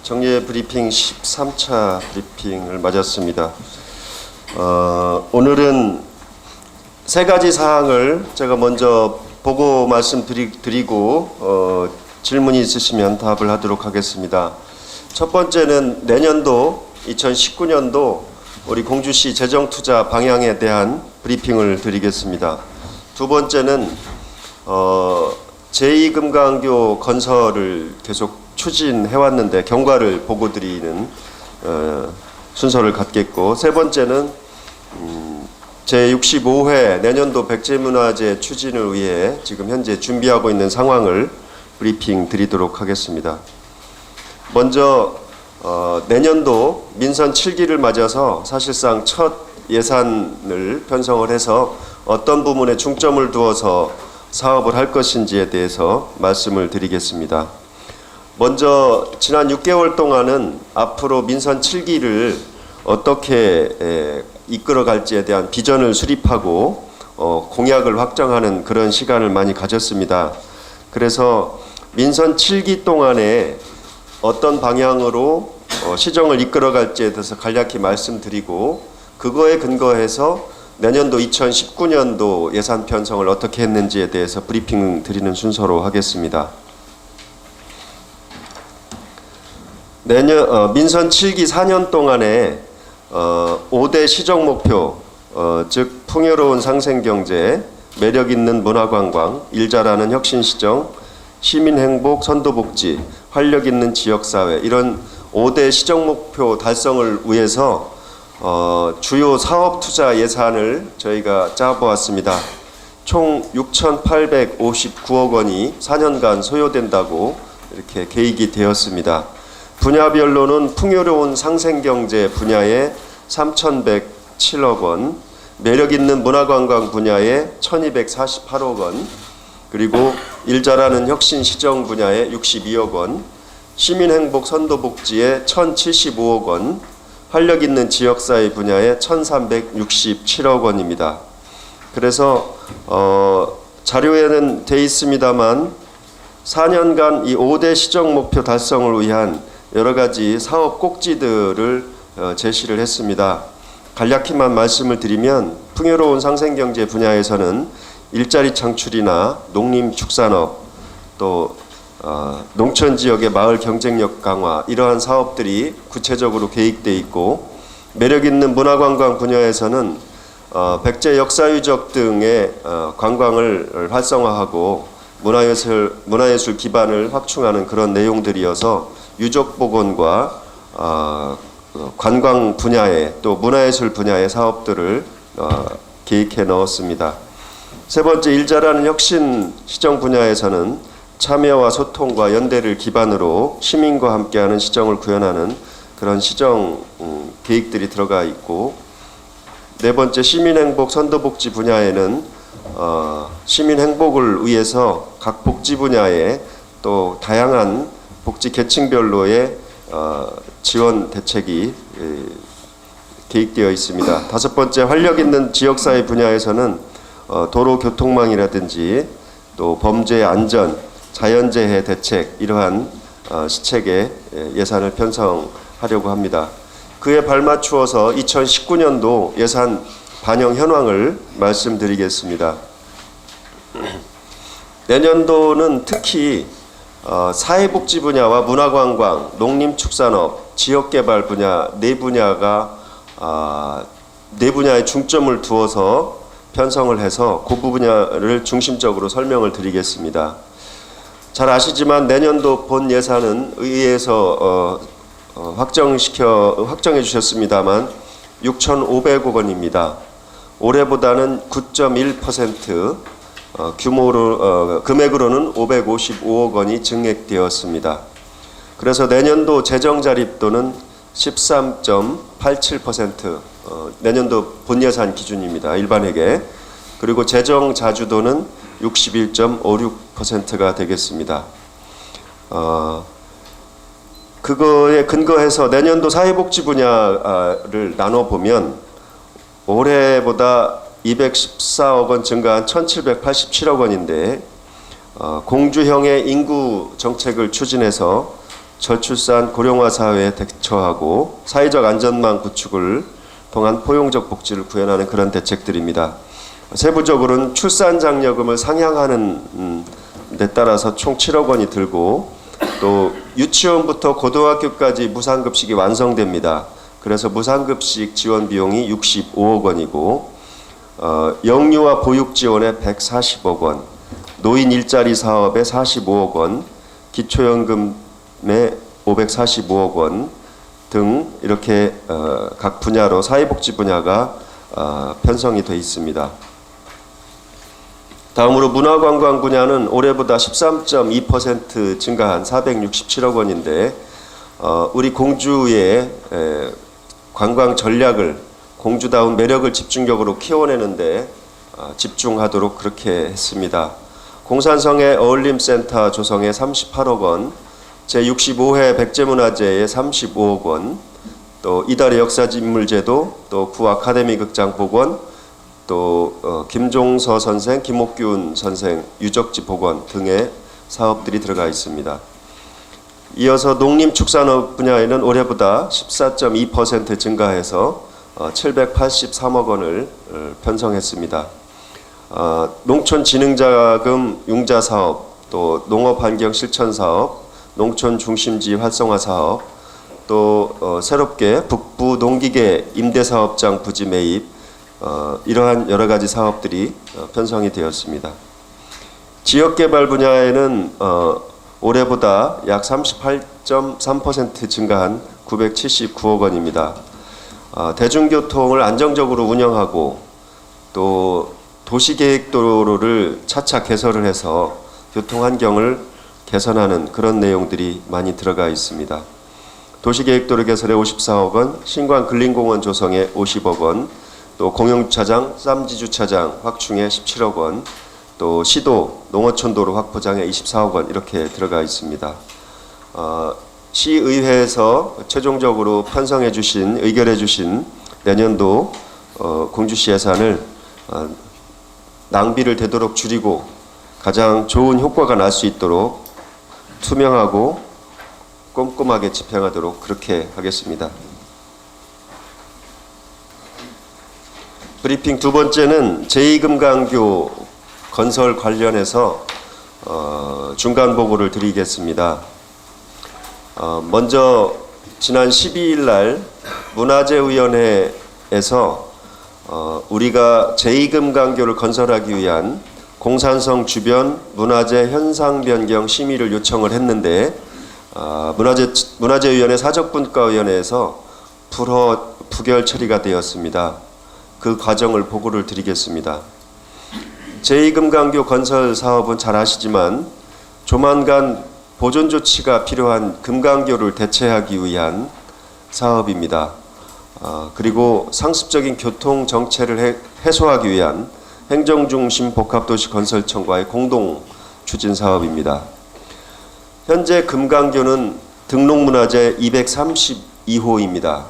정례 브리핑 13차 브리핑을 맞았습니다. 오늘은 세 가지 사항을 제가 먼저 보고 말씀드리고 질문이 있으시면 답을 하도록 하겠습니다. 첫 번째는 내년도 2019년도 우리 공주시 재정투자 방향에 대한 브리핑을 드리겠습니다. 두 번째는 제2금강교 건설을 계속 추진해왔는데 경과를 보고 드리는 순서를 갖겠고, 세 번째는 제65회 내년도 백제문화재 추진을 위해 지금 현재 준비하고 있는 상황을 브리핑 드리도록 하겠습니다. 먼저 내년도 민선 7기를 맞아서 사실상 첫 예산을 편성을 해서 어떤 부분에 중점을 두어서 사업을 할 것인지에 대해서 말씀을 드리겠습니다. 먼저 지난 6개월 동안은 앞으로 민선 7기를 어떻게 이끌어갈지에 대한 비전을 수립하고 공약을 확정하는 그런 시간을 많이 가졌습니다. 그래서 민선 7기 동안에 어떤 방향으로 시정을 이끌어갈지에 대해서 간략히 말씀드리고, 그거에 근거해서 내년도 2019년도 예산 편성을 어떻게 했는지에 대해서 브리핑 드리는 순서로 하겠습니다. 민선 7기 4년 동안에 5대 시정 목표, 즉 풍요로운 상생경제, 매력있는 문화관광, 일자라는 혁신시정, 시민행복, 선도복지, 활력있는 지역사회, 이런 5대 시정 목표 달성을 위해서 주요 사업 투자 예산을 저희가 짜보았습니다. 총 6,859억 원이 4년간 소요된다고 이렇게 계획이 되었습니다. 분야별로는 풍요로운 상생경제 분야에 3,107억 원, 매력있는 문화관광 분야에 1,248억 원, 그리고 일자라는 혁신시정 분야에 62억 원, 시민행복 선도복지에 1,075억 원, 활력있는 지역사회 분야에 1,367억 원입니다. 그래서 자료에는 돼 있습니다만 4년간 이 5대 시정 목표 달성을 위한 여러 가지 사업 꼭지들을 제시를 했습니다. 간략히만 말씀을 드리면 풍요로운 상생경제 분야에서는 일자리 창출이나 농림축산업, 또 농촌지역의 마을 경쟁력 강화, 이러한 사업들이 구체적으로 계획되어 있고, 매력있는 문화관광 분야에서는 백제 역사유적 등의 관광을 활성화하고 문화예술 기반을 확충하는 그런 내용들이어서 유적복원과 관광 분야에 또 문화예술 분야의 사업들을 계획해 넣었습니다. 세 번째, 일자라는 혁신 시정 분야에서는 참여와 소통과 연대를 기반으로 시민과 함께하는 시정을 구현하는 그런 시정 계획들이 들어가 있고, 네 번째, 시민행복 선도복지 분야에는 시민행복을 위해서 각 복지 분야에 또 다양한 복지 계층별로의 지원 대책이 계획되어 있습니다. 다섯 번째, 활력있는 지역사회 분야에서는 도로 교통망이라든지 또 범죄 안전, 자연재해 대책, 이러한 시책에 예산을 편성하려고 합니다. 그에 발맞추어서 2019년도 예산 반영 현황을 말씀드리겠습니다. 내년도는 특히 사회복지 분야와 문화관광, 농림축산업, 지역개발 분야 네 분야에 중점을 두어서 편성을 해서 그 분야를 중심적으로 설명을 드리겠습니다. 잘 아시지만 내년도 본 예산은 의회에서 확정해 주셨습니다만 6,500억 원입니다. 올해보다는 9.1% 금액으로는 555억 원이 증액되었습니다. 그래서 내년도 재정 자립도는 13.87%, 내년도 본 예산 기준입니다. 일반회계. 그리고 재정 자주도는 61.56%가 되겠습니다. 그거에 근거해서 내년도 사회복지 분야를 나눠보면 올해보다 214억 원 증가한 1,787억 원인데 공주형의 인구 정책을 추진해서 저출산 고령화 사회에 대처하고 사회적 안전망 구축을 통한 포용적 복지를 구현하는 그런 대책들입니다. 세부적으로는 출산 장려금을 상향하는 데 따라서 총 7억 원이 들고, 또 유치원부터 고등학교까지 무상급식이 완성됩니다. 그래서 무상급식 지원 비용이 65억 원이고, 영유아 보육 지원에 140억 원, 노인 일자리 사업에 45억 원, 기초연금에 545억 원 등 이렇게 각 분야로 사회복지 분야가 편성이 되어 있습니다. 다음으로 문화관광 분야는 올해보다 13.2% 증가한 467억 원인데, 우리 공주의 관광 전략을, 공주다운 매력을 집중적으로 키워내는데 집중하도록 그렇게 했습니다. 공산성의 어울림센터 조성에 38억 원, 제65회 백제문화제에 35억 원, 또 이달의 역사인물제도, 또 구아카데미 극장 복원, 또 김종서 선생, 김옥균 선생 유적지 복원 등의 사업들이 들어가 있습니다. 이어서 농림축산업 분야에는 올해보다 14.2% 증가해서 783억 원을 편성했습니다. 농촌진흥자금 융자사업, 또 농업환경실천사업, 농촌중심지 활성화사업, 또 새롭게 북부 농기계 임대사업장 부지 매입, 이러한 여러 가지 사업들이 편성이 되었습니다. 지역개발 분야에는 올해보다 약 38.3% 증가한 979억 원입니다. 대중교통을 안정적으로 운영하고 또 도시계획도로를 차차 개설을 해서 교통환경을 개선하는 그런 내용들이 많이 들어가 있습니다. 도시계획도로 개설에 54억 원, 신관근린공원 조성에 50억 원, 또 공영주차장, 쌈지주차장 확충에 17억 원, 또 시도 농어촌도로 확보장에 24억 원 이렇게 들어가 있습니다. 시의회에서 최종적으로 편성해 주신, 의결해 주신 내년도 공주시 예산을 낭비를 되도록 줄이고 가장 좋은 효과가 날 수 있도록 투명하고 꼼꼼하게 집행하도록 그렇게 하겠습니다. 브리핑 두 번째는 제2금강교 건설 관련해서 중간 보고를 드리겠습니다. 먼저 지난 12일 날 문화재위원회에서 우리가 제2금강교를 건설하기 위한 공산성 주변 문화재 현상 변경 심의를 요청을 했는데, 문화재위원회 사적분과위원회에서 부결 처리가 되었습니다. 그 과정을 보고를 드리겠습니다. 제2금강교 건설 사업은 잘 아시지만 조만간 보존 조치가 필요한 금강교를 대체하기 위한 사업입니다. 그리고 상습적인 교통 정체를 해소하기 위한 행정중심 복합도시 건설청과의 공동 추진 사업입니다. 현재 금강교는 등록문화재 232호입니다.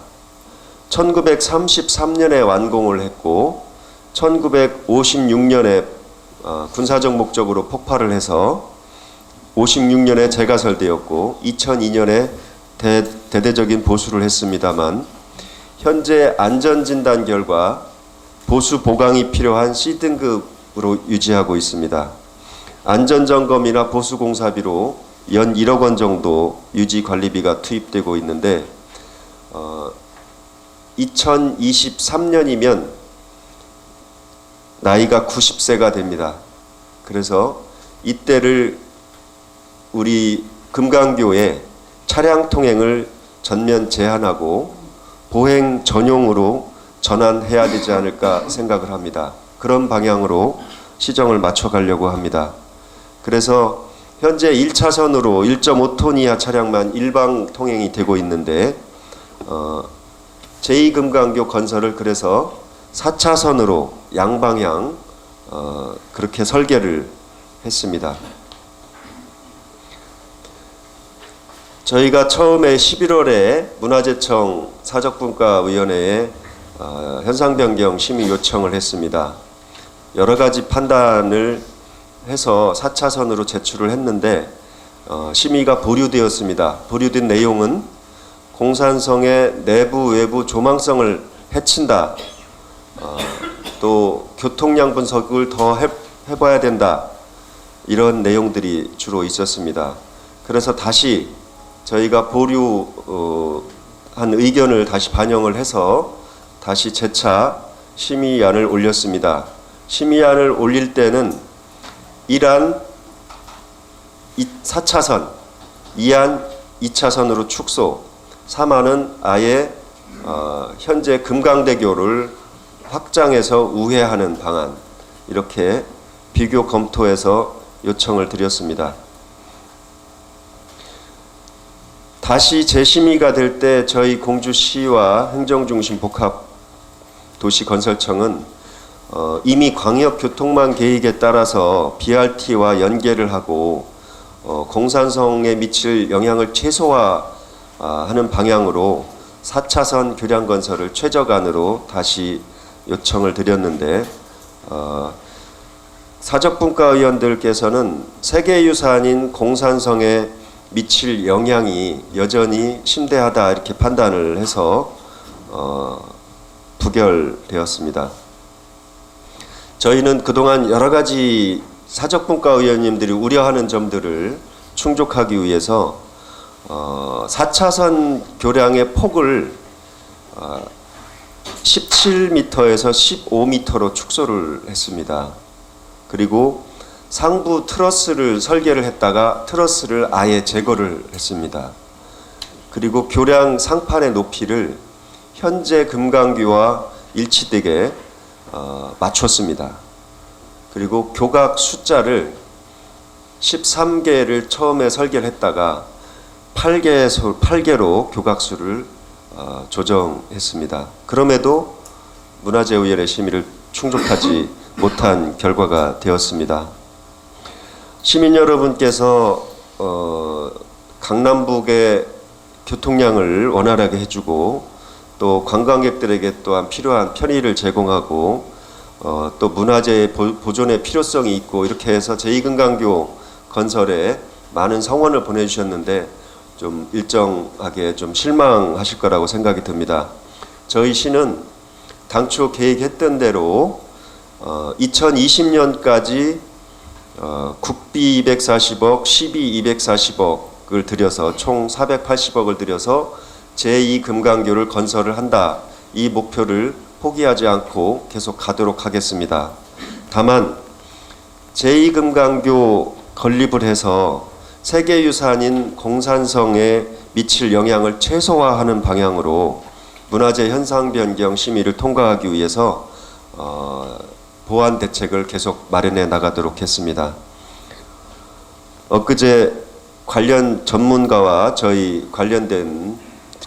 1933년에 완공을 했고 1956년에 군사적 목적으로 폭발을 해서 56년에 재가설되었고 2002년에 대대적인 보수를 했습니다만, 현재 안전진단 결과 보수 보강이 필요한 C등급으로 유지하고 있습니다. 안전점검이나 보수공사비로 연 1억 원 정도 유지관리비가 투입되고 있는데, 2023년이면 나이가 90세가 됩니다. 그래서 이때를 우리 금강교에 차량 통행을 전면 제한하고 보행 전용으로 전환해야 되지 않을까 생각을 합니다. 그런 방향으로 시정을 맞춰가려고 합니다. 그래서 현재 1차선으로 1.5톤 이하 차량만 일방 통행이 되고 있는데, 제2금강교 건설을 그래서 4차선으로 양방향 그렇게 설계를 했습니다. 저희가 처음에 11월에 문화재청 사적분과위원회에 현상변경 심의 요청을 했습니다. 여러 가지 판단을 해서 4차선으로 제출을 했는데, 심의가 보류되었습니다. 보류된 내용은 공산성의 내부 외부 조망성을 해친다. 또 교통량 분석을 더 해봐야 된다. 이런 내용들이 주로 있었습니다. 그래서 다시 저희가 보류한 의견을 다시 반영을 해서 다시 재차 심의안을 올렸습니다. 심의안을 올릴 때는 1안 4차선, 2안 2차선으로 축소, 3안은 아예 현재 금강대교를 확장해서 우회하는 방안, 이렇게 비교 검토해서 요청을 드렸습니다. 다시 재심의가 될 때 저희 공주시와 행정중심 복합도시건설청은 이미 광역교통망 계획에 따라서 BRT와 연계를 하고 공산성에 미칠 영향을 최소화하는 방향으로 4차선 교량 건설을 최저간으로 다시 요청을 드렸는데 사적분과 의원들께서는 세계유산인 공산성에 미칠 영향이 여전히 심대하다 이렇게 판단을 해서 부결되었습니다. 저희는 그동안 여러 가지 사적분과 의원님들이 우려하는 점들을 충족하기 위해서 4차선 교량의 폭을 17m에서 15m로 축소를 했습니다. 그리고 상부 트러스를 설계를 했다가 트러스를 아예 제거를 했습니다. 그리고 교량 상판의 높이를 현재 금강교와 일치되게 맞췄습니다. 그리고 교각 숫자를 13개를 처음에 설계를 했다가 8개로 교각수를 조정했습니다. 그럼에도 문화재의원의 심의를 충족하지 못한 결과가 되었습니다. 시민 여러분께서 강남북의 교통량을 원활하게 해주고 또 관광객들에게 또한 필요한 편의를 제공하고 또 문화재 보존의 필요성이 있고 이렇게 해서 제2금강교 건설에 많은 성원을 보내주셨는데 좀 일정하게 좀 실망하실 거라고 생각이 듭니다. 저희 시는 당초 계획했던 대로 2020년까지 국비 240억, 시비 240억을 들여서 총 480억을 들여서 제2금강교를 건설을 한다. 이 목표를 포기하지 않고 계속 가도록 하겠습니다. 다만 제2금강교 건립을 해서 세계유산인 공산성에 미칠 영향을 최소화하는 방향으로 문화재 현상 변경 심의를 통과하기 위해서 보완 대책을 계속 마련해 나가도록 했습니다. 엊그제 관련 전문가와 저희 관련된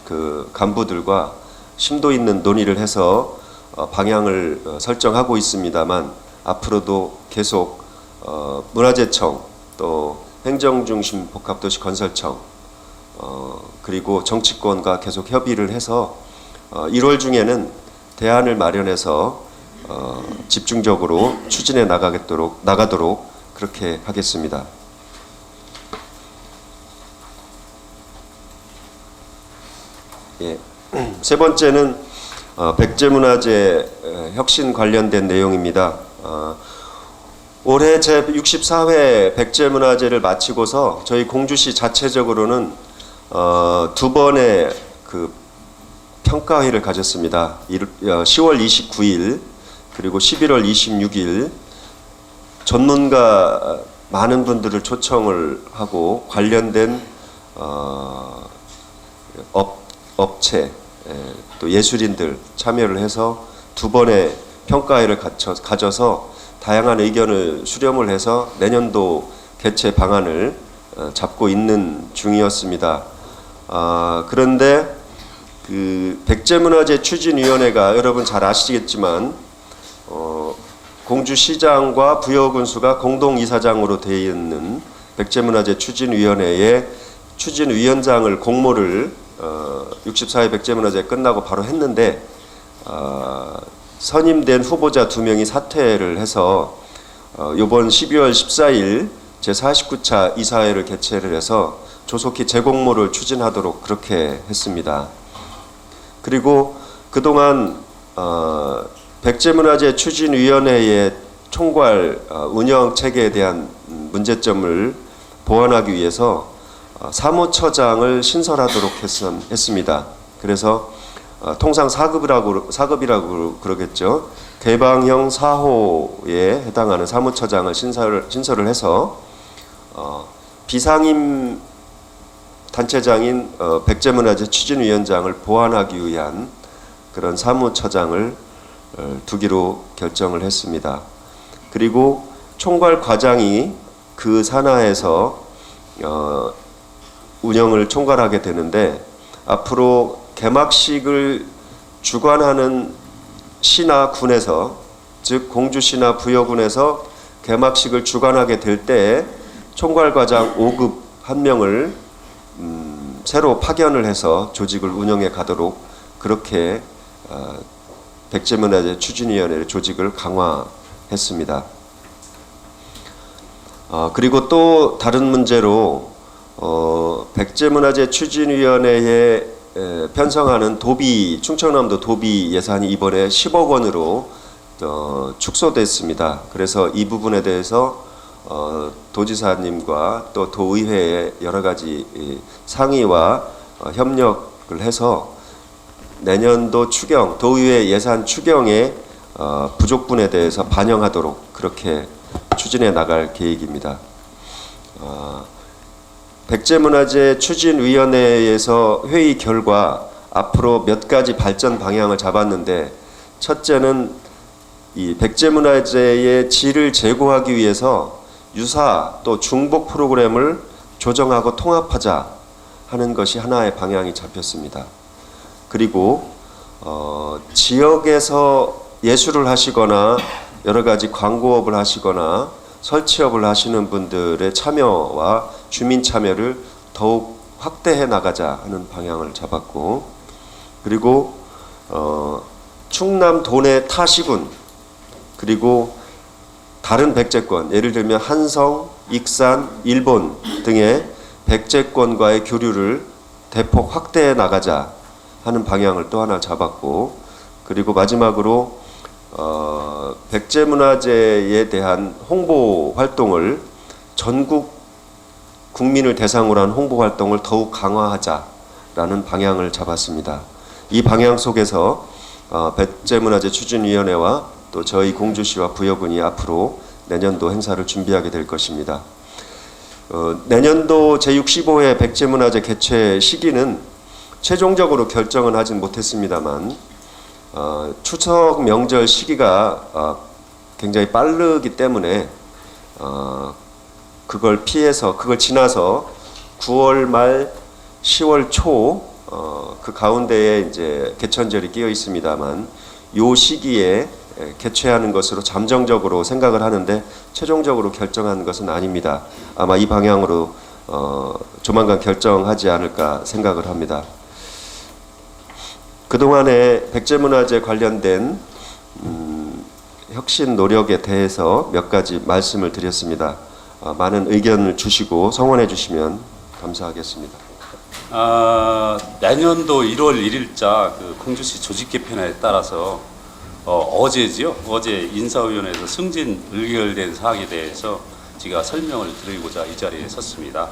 그 간부들과 심도 있는 논의를 해서 방향을 설정하고 있습니다만 앞으로도 계속 문화재청 또 행정중심 복합도시건설청 그리고 정치권과 계속 협의를 해서 1월 중에는 대안을 마련해서 집중적으로 추진해 나가도록 그렇게 하겠습니다. 예. 세 번째는 백제문화재 혁신 관련된 내용입니다. 올해 제64회 백제문화재를 마치고서 저희 공주시 자체적으로는 두 번의 그 평가회를 가졌습니다. 10월 29일 그리고 11월 26일 전문가 많은 분들을 초청을 하고 관련된 업체 또 예술인들 참여를 해서 두 번의 평가회를 가져서 다양한 의견을 수렴을 해서 내년도 개최 방안을 잡고 있는 중이었습니다. 그런데 그 백제문화재 추진위원회가 여러분 잘 아시겠지만 공주시장과 부여군수가 공동이사장으로 되어 있는 백제문화재 추진위원회의 추진위원장을 공모를 64회 백제문화재 끝나고 바로 했는데 선임된 후보자 2명이 사퇴를 해서 이번 12월 14일 제49차 이사회를 개최를 해서 조속히 재공모를 추진하도록 그렇게 했습니다. 그리고 그동안 백제문화재 추진위원회의 총괄 운영 체계에 대한 문제점을 보완하기 위해서 사무처장을 신설하도록 했습니다. 그래서 통상 4급이라고 그러겠죠. 개방형 4호에 해당하는 사무처장을 신설을 해서 비상임 단체장인 백제문화재 추진위원장을 보완하기 위한 그런 사무처장을 두기로 결정을 했습니다. 그리고 총괄 과장이 그 산하에서 운영을 총괄하게 되는데, 앞으로 개막식을 주관하는 시나 군에서, 즉 공주시나 부여군에서 개막식을 주관하게 될 때 총괄과장 5급 1명을 새로 파견을 해서 조직을 운영해 가도록 그렇게 백제문화재 추진위원회의 조직을 강화했습니다. 그리고 또 다른 문제로 백제문화재 추진위원회에 편성하는 도비, 충청남도 도비 예산이 이번에 10억 원으로 축소됐습니다. 그래서 이 부분에 대해서 도지사님과 또 도의회의 여러 가지 상의와 협력을 해서 내년도 추경, 도의회 예산 추경의 부족분에 대해서 반영하도록 그렇게 추진해 나갈 계획입니다. 백제문화재 추진위원회에서 회의 결과 앞으로 몇 가지 발전 방향을 잡았는데, 첫째는 이 백제문화재의 질을 제고하기 위해서 유사 또 중복 프로그램을 조정하고 통합하자 하는 것이 하나의 방향이 잡혔습니다. 그리고 지역에서 예술을 하시거나 여러 가지 광고업을 하시거나 설치업을 하시는 분들의 참여와 주민 참여를 더욱 확대해 나가자 하는 방향을 잡았고, 그리고 충남 도내 타시군 그리고 다른 백제권, 예를 들면 한성, 익산, 일본 등의 백제권과의 교류를 대폭 확대해 나가자 하는 방향을 또 하나 잡았고, 그리고 마지막으로 백제문화재에 대한 홍보 활동을, 전국 국민을 대상으로 한 홍보 활동을 더욱 강화하자라는 방향을 잡았습니다. 이 방향 속에서 백제문화재 추진위원회와 또 저희 공주시와 부여군이 앞으로 내년도 행사를 준비하게 될 것입니다. 내년도 제65회 백제문화재 개최 시기는 최종적으로 결정은 하진 못했습니다만 추석 명절 시기가 굉장히 빠르기 때문에 그걸 지나서 9월 말 10월 초 그 가운데에 이제 개천절이 끼어 있습니다만, 요 시기에 개최하는 것으로 잠정적으로 생각을 하는데 최종적으로 결정한 것은 아닙니다. 아마 이 방향으로 조만간 결정하지 않을까 생각을 합니다. 그동안에 백제문화재 관련된 혁신 노력에 대해서 몇 가지 말씀을 드렸습니다. 많은 의견을 주시고 성원해 주시면 감사하겠습니다. 내년도 1월 1일자 그 공주시 조직 개편에 따라서 어제지요. 어제 인사위원회에서 승진 의결된 사항에 대해서 제가 설명을 드리고자 이 자리에 섰습니다.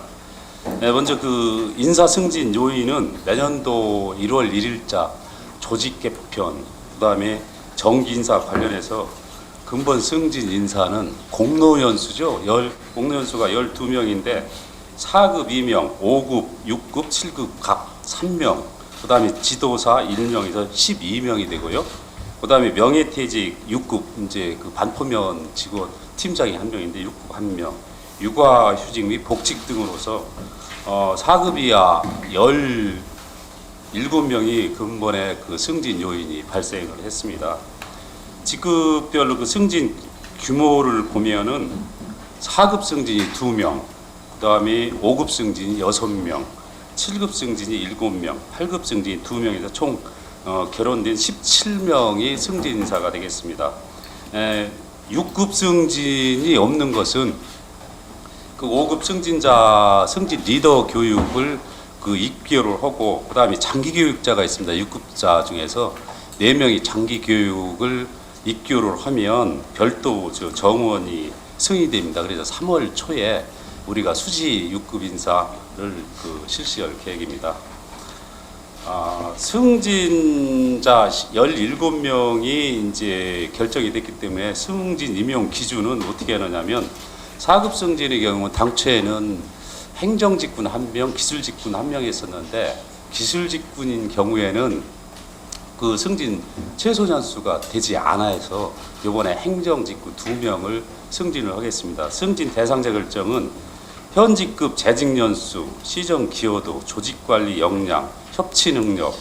먼저 그 인사 승진 요인은 내년도 1월 1일자 조직 개편, 그다음에 정기 인사 관련해서 근본 승진 인사는 공로연수죠. 공로연수가 12명인데 4급 2명, 5급, 6급, 7급 각 3명, 그 다음에 지도사 1명에서 12명이 되고요. 그 다음에 명예퇴직 6급, 이제 그 반포면 직원 팀장이 1명인데 6급 1명, 육아휴직 및 복직 등으로서 4급 이하 17명이 근본의 그 승진 요인이 발생을 했습니다. 직급별로 그 승진 규모를 보면은 4급 승진이 2명, 그 다음에 5급 승진이 6명, 7급 승진이 7명, 8급 승진이 2명에서 총 결혼된 17명이 승진 인사가 되겠습니다. 6급 승진이 없는 것은 그 5급 승진자 승진 리더 교육을 그 6개월을 하고 그다음에 장기 교육자가 있습니다. 6급자 중에서 4명이 장기 교육을 6개월을 하면 별도 저 정원이 승인됩니다. 그래서 3월 초에 우리가 수시 6급 인사를 그 실시할 계획입니다. 승진자 17명이 이제 결정이 됐기 때문에 승진 임용 기준은 어떻게 하느냐면 4급 승진의 경우는 당초에는 행정직군 1명, 기술직군 1명 했었는데 기술직군인 경우에는 그 승진 최소 연수가 되지 않아 해서 이번에 행정직군 2명을 승진을 하겠습니다. 승진 대상자 결정은 현직급 재직 연수, 시정 기여도, 조직관리 역량, 협치 능력,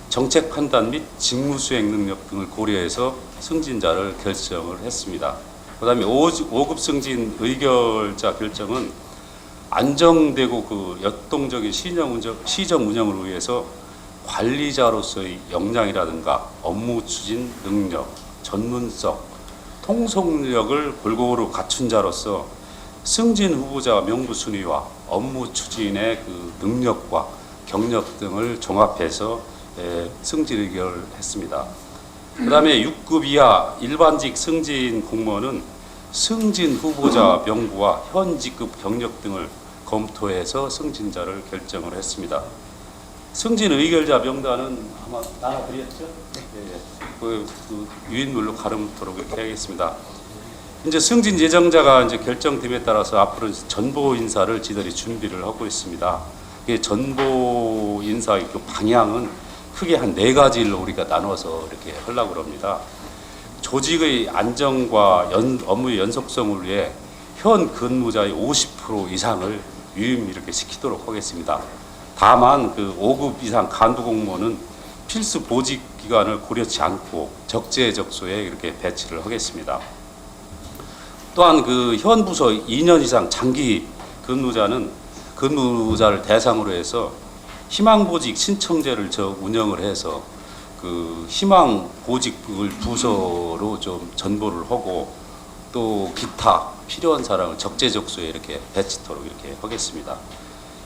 정책 판단 및 직무 수행 능력 등을 고려해서 승진자를 결정을 했습니다. 그다음에 5급 승진 의결자 결정은 안정되고 그 역동적인 시정 운영을 위해서 관리자로서의 역량이라든가 업무 추진 능력, 전문성, 통속력을 골고루 갖춘 자로서 승진 후보자 명부 순위와 업무 추진의 그 능력과 경력 등을 종합해서 승진 의결했습니다. 그다음에 6급 이하 일반직 승진 공무원은 승진 후보자 명부와 현직급 경력 등을 검토해서 승진자를 결정을 했습니다. 승진 의결자 명단은 아마 나눠드렸죠? 네. 그 유인물로 가름토록 이렇게 하겠습니다. 이제 승진 예정자가 이제 결정됨에 따라서 앞으로 전보 인사를 지들이 준비를 하고 있습니다. 이 전보 인사의 그 방향은 크게 한 4가지로 우리가 나눠서 이렇게 하려고 합니다. 조직의 안정과 업무의 연속성을 위해 현 근무자의 50% 이상을 유임 이렇게 시키도록 하겠습니다. 다만 그 5급 이상 간부 공무원은 필수 보직 기간을 고려치 않고 적재적소에 이렇게 배치를 하겠습니다. 또한 그 현 부서 2년 이상 장기 근무자를 대상으로 해서 희망보직 신청제를 운영을 해서 그 희망보직을 부서로 좀 전보를 하고 또 기타 필요한 사람을 적재적소에 이렇게 배치토록 이렇게 하겠습니다.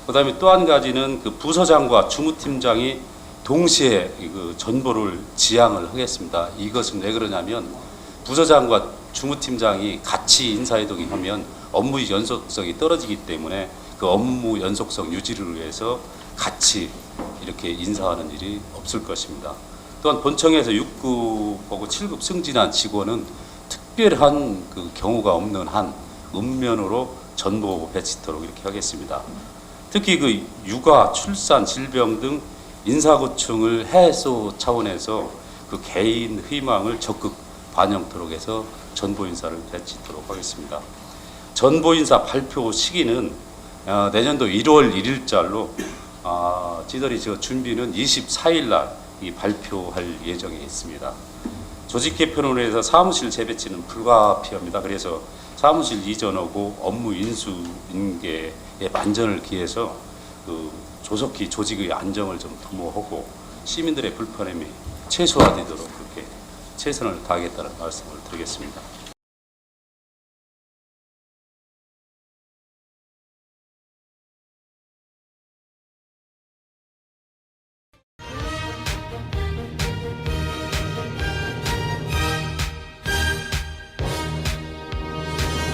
그다음에 또 한 가지는 그 부서장과 주무팀장이 동시에 그 전보를 지향을 하겠습니다. 이것은 왜 그러냐면 부서장과 주무팀장이 같이 인사이동이 하면 업무 연속성이 떨어지기 때문에 그 업무 연속성 유지를 위해서 같이 이렇게 인사하는 일이 없을 것입니다. 또한 본청에서 6급하고 7급 승진한 직원은 특별한 그 경우가 없는 한 읍면으로 전보 배치토록 이렇게 하겠습니다. 특히 그 육아, 출산, 질병 등 인사고충을 해소 차원에서 그 개인 희망을 적극 반영토록 해서 전보 인사를 배치토록 하겠습니다. 전보 인사 발표 시기는 내년도 1월 1일자로 지들이 저 준비는 24일 날 이 발표할 예정이 있습니다. 조직 개편으로 해서 사무실 재배치는 불가피합니다. 그래서 사무실 이전하고 업무 인수 인계에 만전을 기해서 그 조속히 조직의 안정을 좀 도모하고 시민들의 불편함이 최소화되도록 그렇게 최선을 다하겠다는 말씀을 드리겠습니다.